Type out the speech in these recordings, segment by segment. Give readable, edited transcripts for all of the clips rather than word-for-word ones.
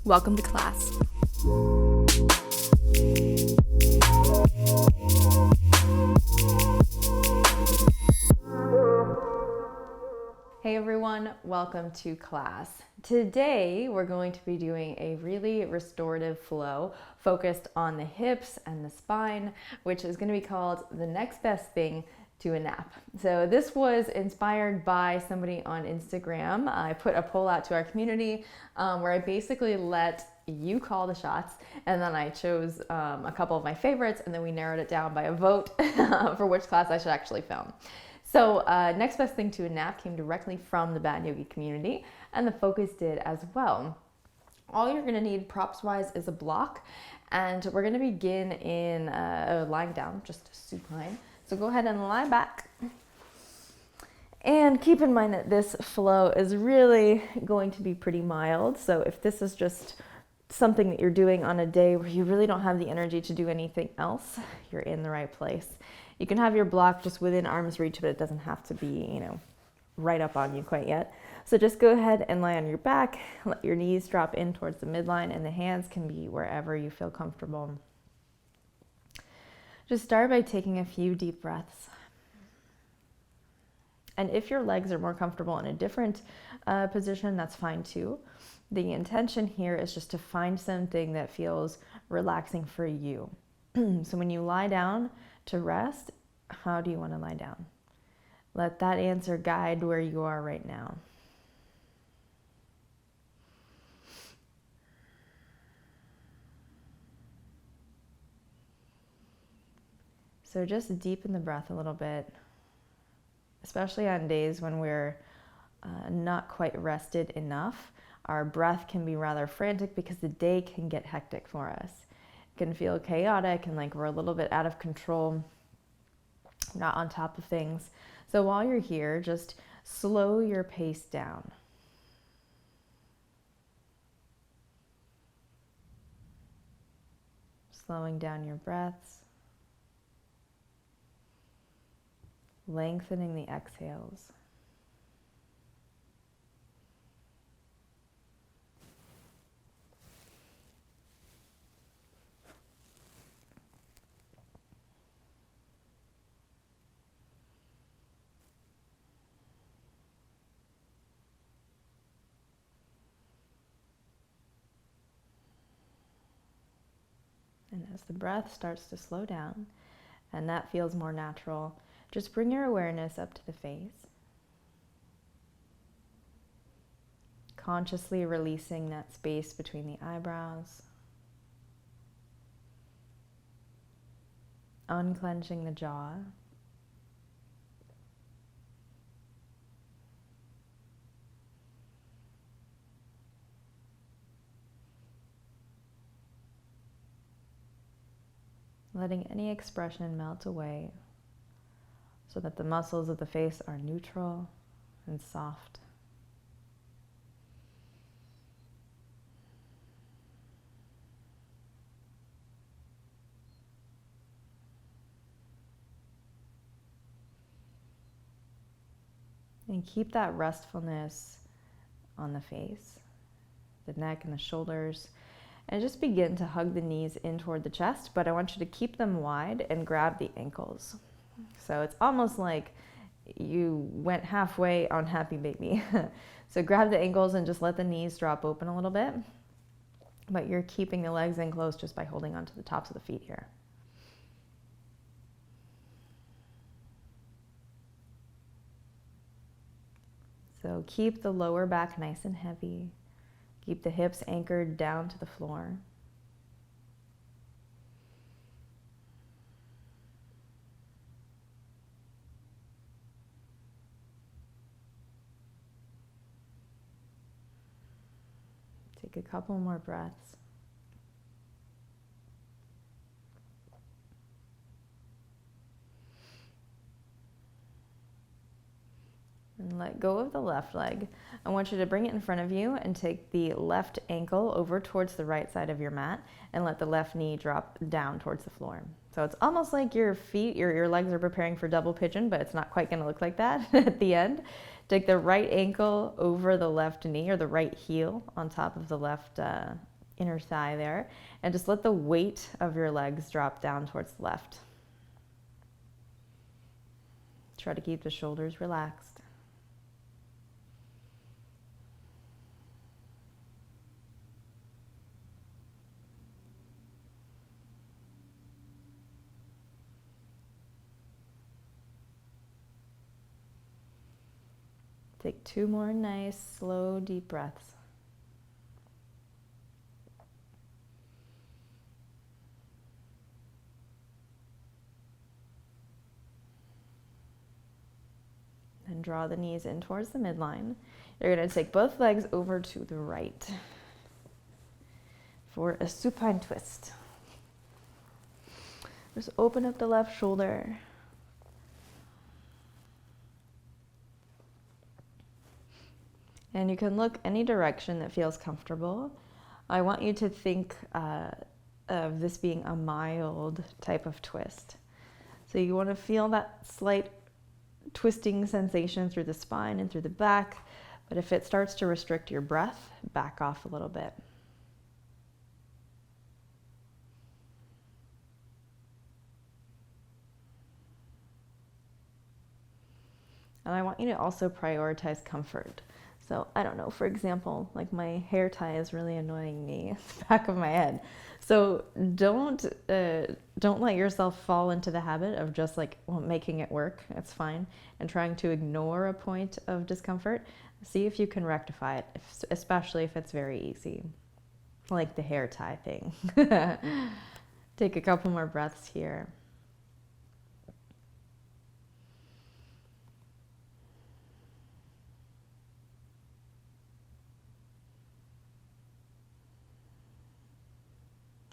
Welcome to class. Hey everyone, welcome to class. Today we're going to be doing a really restorative flow focused on the hips and the spine, which is going to be called the next best thing to a nap. So this was inspired by somebody on Instagram. I put a poll out to our community where I basically let you call the shots, and then I chose a couple of my favorites, and then we narrowed it down by a vote for which class I should actually film. So next best thing to a nap came directly from the Bad Yogi community, and the focus did as well. All you're going to need props-wise is a block, and we're going to begin in lying down, just supine. So go ahead and lie back. And keep in mind that this flow is really going to be pretty mild. So if this is just something that you're doing on a day where you really don't have the energy to do anything else, you're in the right place. You can have your block just within arm's reach, but it doesn't have to be, right up on you quite yet. So just go ahead and lie on your back, let your knees drop in towards the midline, and the hands can be wherever you feel comfortable. Just start by taking a few deep breaths. And if your legs are more comfortable in a different position, that's fine too. The intention here is just to find something that feels relaxing for you. So when you lie down to rest, how do you want to lie down? Let that answer guide where you are right now. So just deepen the breath a little bit, especially on days when we're not quite rested enough. Our breath can be rather frantic because the day can get hectic for us. It can feel chaotic and like we're a little bit out of control, not on top of things. So while you're here, just slow your pace down. Slowing down your breaths. Lengthening the exhales. And as the breath starts to slow down, and that feels more natural, just bring your awareness up to the face. Consciously releasing that space between the eyebrows. Unclenching the jaw. Letting any expression melt away so that the muscles of the face are neutral and soft. And keep that restfulness on the face, the neck and the shoulders. And just begin to hug the knees in toward the chest, but I want you to keep them wide and grab the ankles. So it's almost like you went halfway on Happy Baby. So grab the ankles and just let the knees drop open a little bit, but you're keeping the legs in close just by holding onto the tops of the feet here. So keep the lower back nice and heavy. Keep the hips anchored down to the floor. Take a couple more breaths. And let go of the left leg. I want you to bring it in front of you and take the left ankle over towards the right side of your mat and let the left knee drop down towards the floor. So it's almost like your feet, your legs are preparing for double pigeon, but it's not quite going to look like that at the end. Take the right ankle over the left knee or the right heel on top of the left inner thigh there, and just let the weight of your legs drop down towards the left. Try to keep the shoulders relaxed. Take 2 more nice, slow, deep breaths. And draw the knees in towards the midline. You're going to take both legs over to the right for a supine twist. Just open up the left shoulder. And you can look any direction that feels comfortable. I want you to think of this being a mild type of twist. So you want to feel that slight twisting sensation through the spine and through the back, but if it starts to restrict your breath, back off a little bit. And I want you to also prioritize comfort. So I don't know, for example, like my hair tie is really annoying me at the back of my head. So don't let yourself fall into the habit of just like, well, making it work, it's fine, and trying to ignore a point of discomfort. See if you can rectify it, especially if it's very easy, like the hair tie thing. Take a couple more breaths here.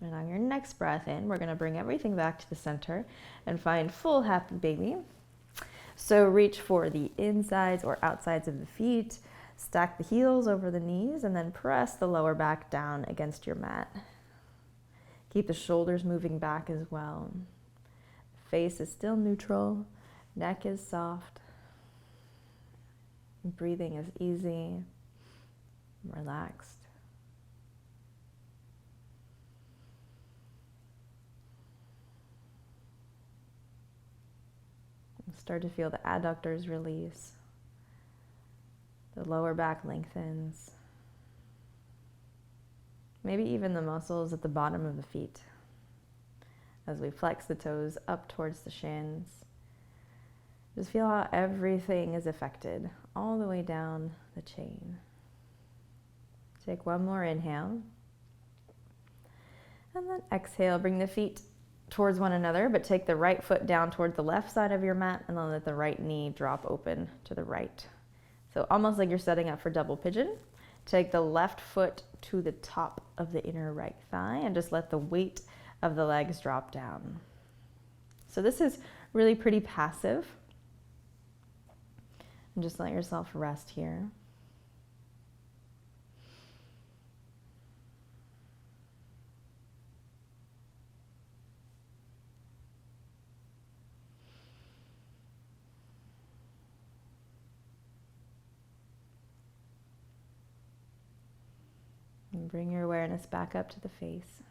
And on your next breath in, we're going to bring everything back to the center and find full happy baby. So reach for the insides or outsides of the feet, stack the heels over the knees, and then press the lower back down against your mat. Keep the shoulders moving back as well. Face is still neutral, neck is soft. Breathing is easy, relaxed. Start to feel the adductors release. The lower back lengthens. Maybe even the muscles at the bottom of the feet as we flex the toes up towards the shins. Just feel how everything is affected all the way down the chain. Take one more inhale. And then exhale, bring the feet towards one another, but take the right foot down toward the left side of your mat and then let the right knee drop open to the right. So almost like you're setting up for double pigeon. Take the left foot to the top of the inner right thigh and just let the weight of the legs drop down. So this is really pretty passive. And just let yourself rest here. And bring your awareness back up to the face.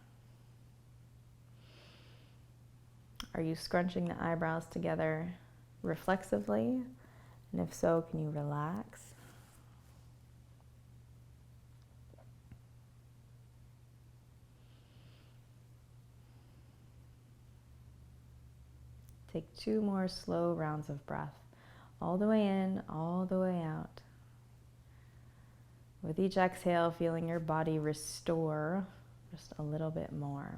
Are you scrunching the eyebrows together reflexively? And if so, can you relax? Take 2 more slow rounds of breath, all the way in, all the way out. With each exhale, feeling your body restore just a little bit more.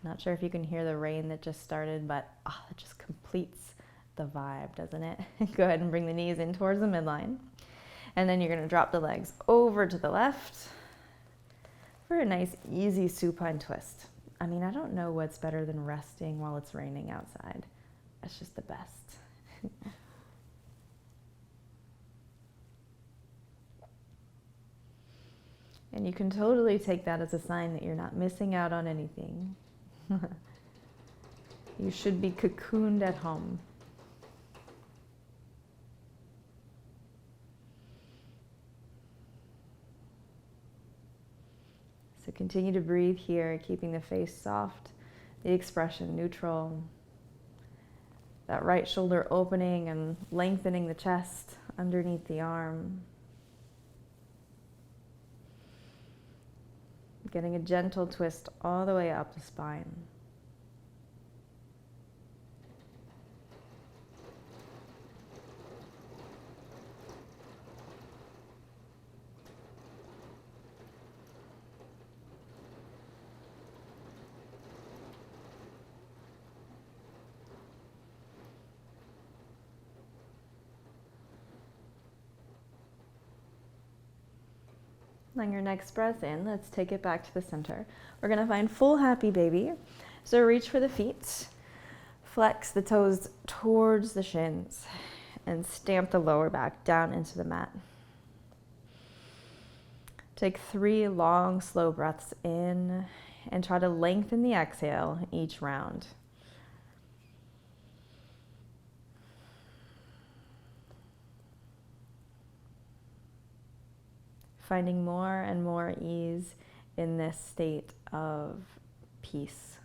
Not sure if you can hear the rain that just started, but it just completes the vibe, doesn't it? Go ahead and bring the knees in towards the midline. And then you're going to drop the legs over to the left for a nice, easy supine twist. I mean, I don't know what's better than resting while it's raining outside. It's just the best. And you can totally take that as a sign that you're not missing out on anything. You should be cocooned at home. continue to breathe here, keeping the face soft, the expression neutral. That right shoulder opening and lengthening the chest underneath the arm. Getting a gentle twist all the way up the spine. On your next breath in, let's take it back to the center. We're going to find full happy baby. So reach for the feet, flex the toes towards the shins, and stamp the lower back down into the mat. Take 3 long, slow breaths in, and try to lengthen the exhale each round. Finding more and more ease in this state of peace.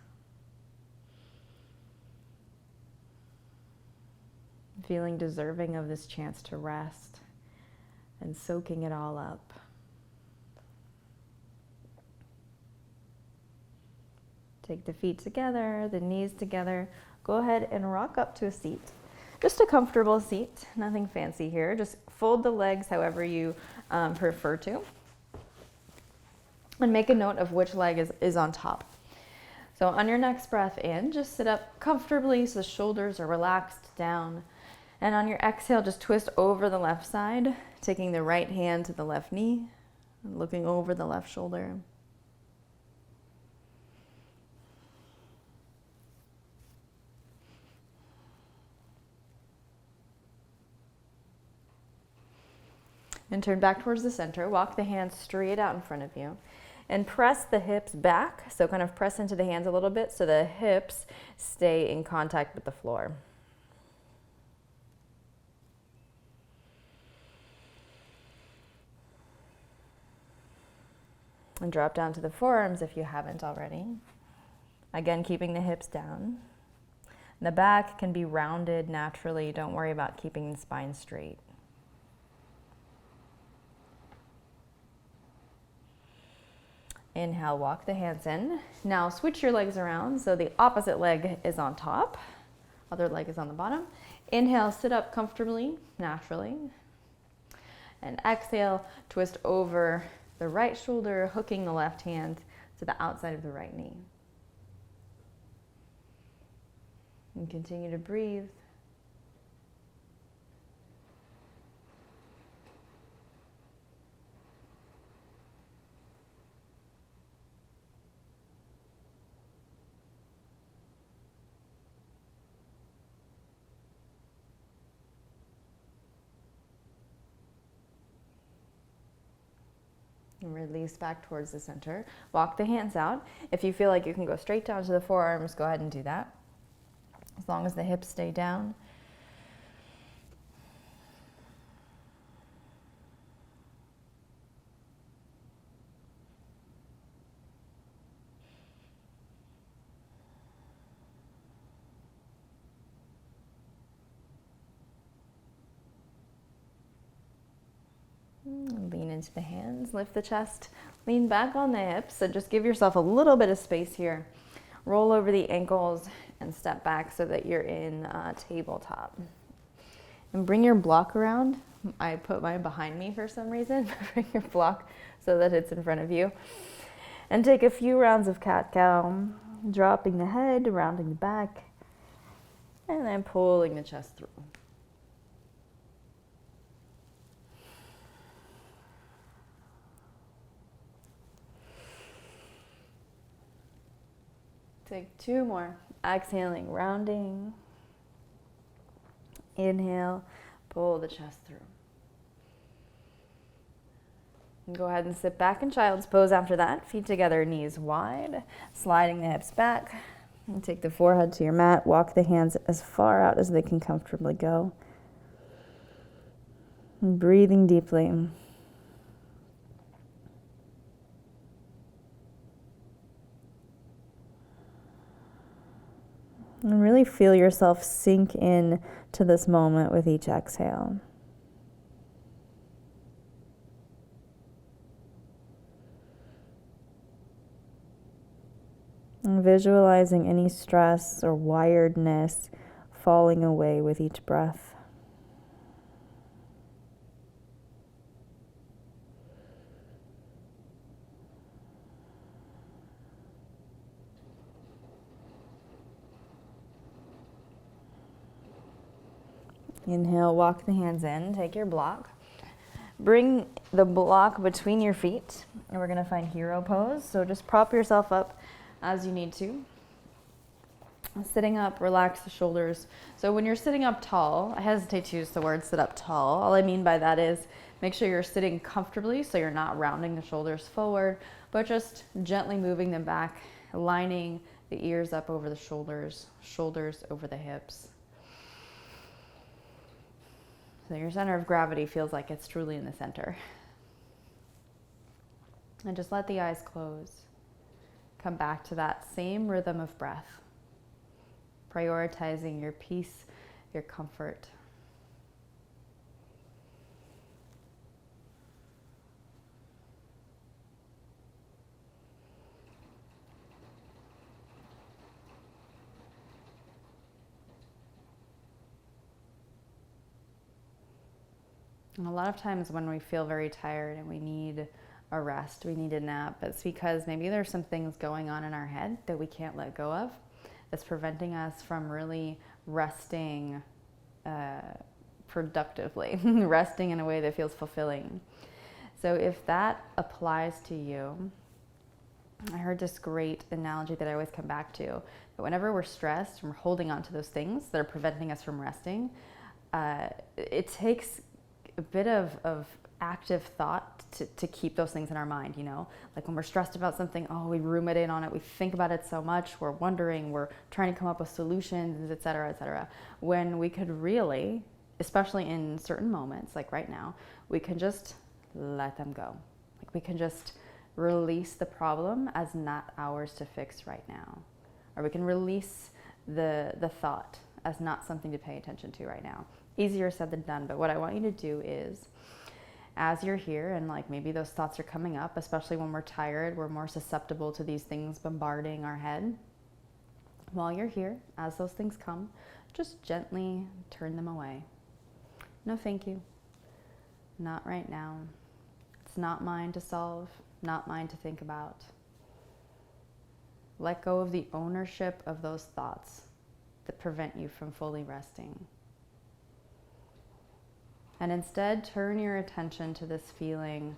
Feeling deserving of this chance to rest and soaking it all up. Take the feet together, the knees together. Go ahead and rock up to a seat. Just a comfortable seat, nothing fancy here. Just fold the legs however you prefer to. And make a note of which leg is on top. So on your next breath in, just sit up comfortably so the shoulders are relaxed down. And on your exhale, just twist over the left side, taking the right hand to the left knee, and looking over the left shoulder. And turn back towards the center. Walk the hands straight out in front of you. And press the hips back. So kind of press into the hands a little bit so the hips stay in contact with the floor. And drop down to the forearms if you haven't already. Again, keeping the hips down. The back can be rounded naturally. Don't worry about keeping the spine straight. Inhale, walk the hands in. Now switch your legs around so the opposite leg is on top, other leg is on the bottom. Inhale, sit up comfortably, naturally. And exhale, twist over the right shoulder, hooking the left hand to the outside of the right knee. And continue to breathe. And release back towards the center. Walk the hands out. If you feel like you can go straight down to the forearms, go ahead and do that. As long as the hips stay down. Lean into the hands, lift the chest, lean back on the hips, so just give yourself a little bit of space here. Roll over the ankles and step back so that you're in tabletop. And bring your block around. I put mine behind me for some reason. Bring your block so that it's in front of you. And take a few rounds of cat-cow, dropping the head, rounding the back, and then pulling the chest through. Take 2 more. Exhaling, rounding. Inhale, pull the chest through. And go ahead and sit back in child's pose after that. Feet together, knees wide, sliding the hips back. And take the forehead to your mat. Walk the hands as far out as they can comfortably go. And breathing deeply. And really feel yourself sink in to this moment with each exhale. And visualizing any stress or wiredness falling away with each breath. Inhale, walk the hands in, take your block. Bring the block between your feet, and we're gonna find hero pose. So just prop yourself up as you need to. Sitting up, relax the shoulders. So when you're sitting up tall, I hesitate to use the word sit up tall. All I mean by that is make sure you're sitting comfortably so you're not rounding the shoulders forward, but just gently moving them back, lining the ears up over the shoulders, shoulders over the hips. So your center of gravity feels like it's truly in the center. And just let the eyes close. Come back to that same rhythm of breath, prioritizing your peace, your comfort. And a lot of times when we feel very tired and we need a rest, we need a nap, it's because maybe there's some things going on in our head that we can't let go of that's preventing us from really resting productively, resting in a way that feels fulfilling. So if that applies to you, I heard this great analogy that I always come back to, that whenever we're stressed and we're holding on to those things that are preventing us from resting, it takes a bit of active thought to keep those things in our mind, you know? Like when we're stressed about something, we ruminate on it, we think about it so much, we're wondering, we're trying to come up with solutions, et cetera, when we could really, especially in certain moments, like right now, we can just let them go. Like we can just release the problem as not ours to fix right now. Or we can release the thought as not something to pay attention to right now. Easier said than done, but what I want you to do is, as you're here and like maybe those thoughts are coming up, especially when we're tired, we're more susceptible to these things bombarding our head. While you're here, as those things come, just gently turn them away. No, thank you. Not right now. It's not mine to solve, not mine to think about. Let go of the ownership of those thoughts that prevent you from fully resting. And instead, turn your attention to this feeling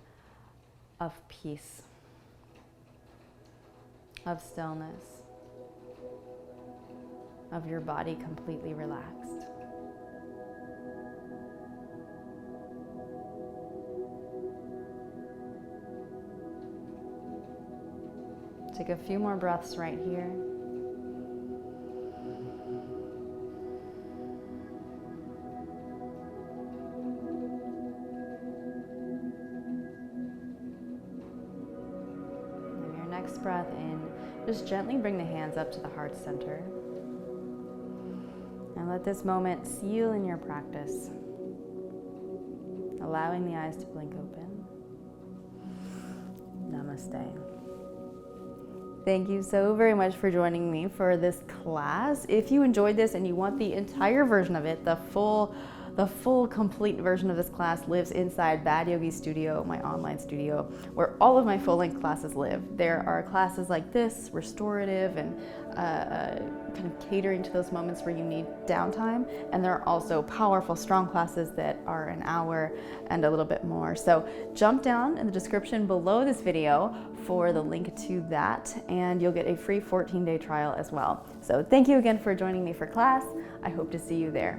of peace, of stillness, of your body completely relaxed. Take a few more breaths right here. Next breath in, just gently bring the hands up to the heart center. And let this moment seal in your practice, allowing the eyes to blink open. Namaste. Thank you so very much for joining me for this class. If you enjoyed this and you want the entire version of it, the full complete version of this class lives inside Bad Yogi Studio, my online studio, where all of my full-length classes live. There are classes like this, restorative and kind of catering to those moments where you need downtime. And there are also powerful, strong classes that are an hour and a little bit more. So jump down in the description below this video for the link to that, and you'll get a free 14-day trial as well. So thank you again for joining me for class. I hope to see you there.